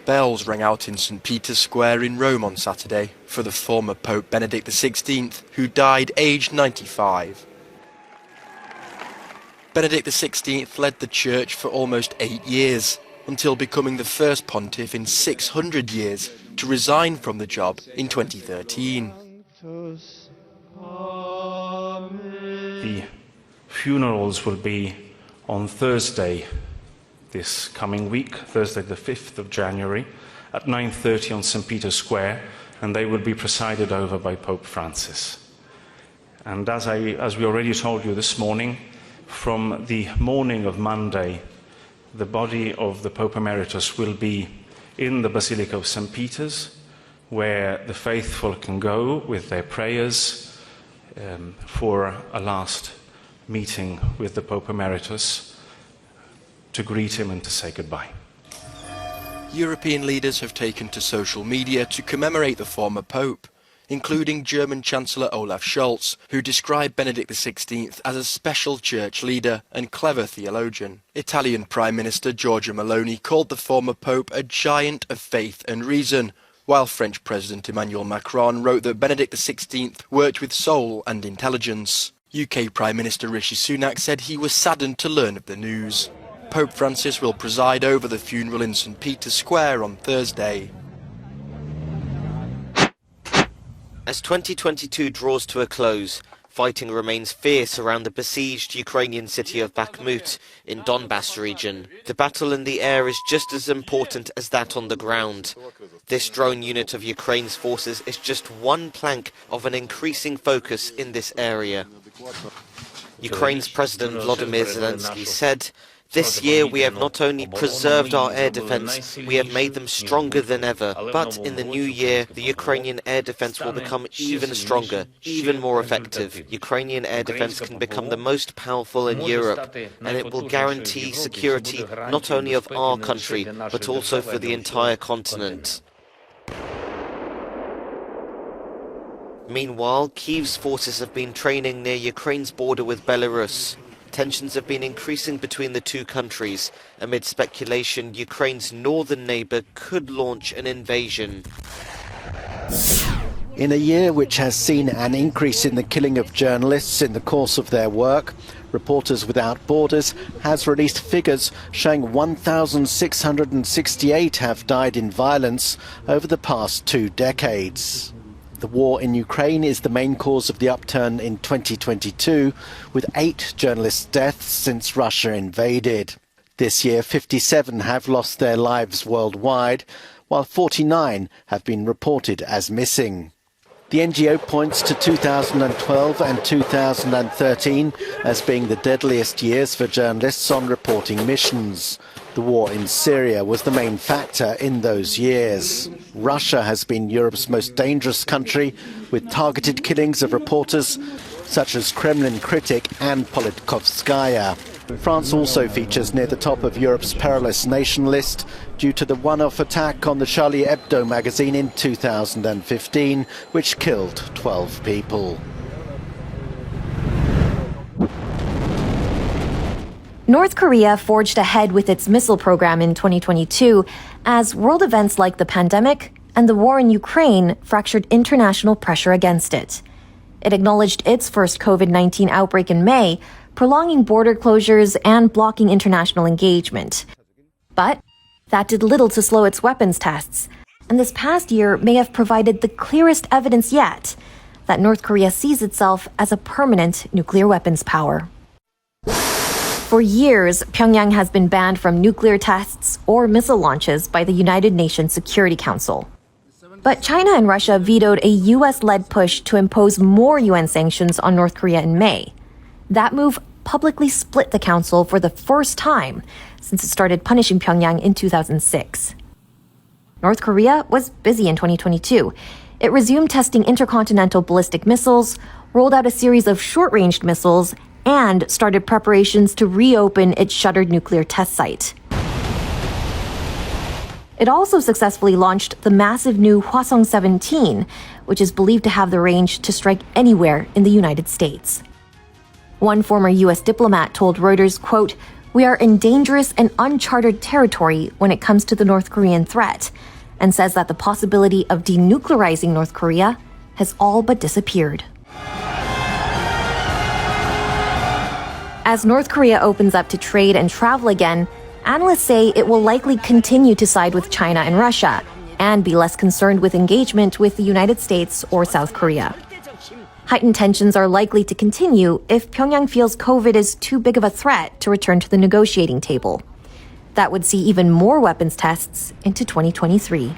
Bells rang out in St. Peter's Square in Rome on Saturday for the former Pope Benedict XVI, who died aged 95. Benedict XVI led the Church for almost 8 years, until becoming the first pontiff in 600 years to resign from the job in 2013. The funerals will be on Thursday this coming week, Thursday the 5th of January, at 9:30 on St. Peter's Square, and they will be presided over by Pope Francis. And as we already told you this morning, from the morning of Monday, the body of the Pope Emeritus will be in the Basilica of St. Peter's, where the faithful can go with their prayers for a last meeting with the Pope Emeritus, to greet him and to say goodbye. European leaders have taken to social media to commemorate the former Pope, including German Chancellor Olaf Scholz, who described Benedict XVI as a special church leader and clever theologian. Italian Prime Minister Giorgia Meloni called the former Pope a giant of faith and reason, while French President Emmanuel Macron wrote that Benedict XVI worked with soul and intelligence. UK Prime Minister Rishi Sunak said he was saddened to learn of the news. Pope Francis will preside over the funeral in St. Peter's Square on Thursday. As 2022 draws to a close, fighting remains fierce around the besieged Ukrainian city of Bakhmut in Donbass region. The battle in the air is just as important as that on the ground. This drone unit of Ukraine's forces is just one plank of an increasing focus in this area. Ukraine's President Volodymyr Zelensky said, "This year we have not only preserved our air defense, we have made them stronger than ever. But in the new year, the Ukrainian air defense will become even stronger, even more effective. Ukrainian air defense can become the most powerful in Europe, and it will guarantee security not only of our country, but also for the entire continent." Meanwhile, Kyiv's forces have been training near Ukraine's border with Belarus. Tensions have been increasing between the two countries amid speculation Ukraine's northern neighbour could launch an invasion. In a year which has seen an increase in the killing of journalists in the course of their work, Reporters Without Borders has released figures showing 1,668 have died in violence over the past 2 decades. The war in Ukraine is the main cause of the upturn in 2022, with 8 journalists' deaths since Russia invaded. This year, 57 have lost their lives worldwide, while 49 have been reported as missing. The NGO points to 2012 and 2013 as being the deadliest years for journalists on reporting missions. The war in Syria was the main factor in those years. Russia has been Europe's most dangerous country, with targeted killings of reporters such as Kremlin critic Anne Politkovskaya. France also features near the top of Europe's perilous nation list due to the one-off attack on the Charlie Hebdo magazine in 2015, which killed 12 people. North Korea forged ahead with its missile program in 2022 as world events like the pandemic and the war in Ukraine fractured international pressure against it. It acknowledged its first COVID-19 outbreak in May, prolonging border closures and blocking international engagement. But that did little to slow its weapons tests, and this past year may have provided the clearest evidence yet that North Korea sees itself as a permanent nuclear weapons power. For years, Pyongyang has been banned from nuclear tests or missile launches by the United Nations Security Council. But China and Russia vetoed a US-led push to impose more UN sanctions on North Korea in May. That move publicly split the council for the first time since it started punishing Pyongyang in 2006. North Korea was busy in 2022. It resumed testing intercontinental ballistic missiles, rolled out a series of short-range missiles, and started preparations to reopen its shuttered nuclear test site. It also successfully launched the massive new Hwasong-17, which is believed to have the range to strike anywhere in the United States. One former U.S. diplomat told Reuters, quote, "We are in dangerous and uncharted territory when it comes to the North Korean threat," and says that the possibility of denuclearizing North Korea has all but disappeared. As North Korea opens up to trade and travel again, analysts say it will likely continue to side with China and Russia and be less concerned with engagement with the United States or South Korea. Heightened tensions are likely to continue if Pyongyang feels COVID is too big of a threat to return to the negotiating table. That would see even more weapons tests into 2023.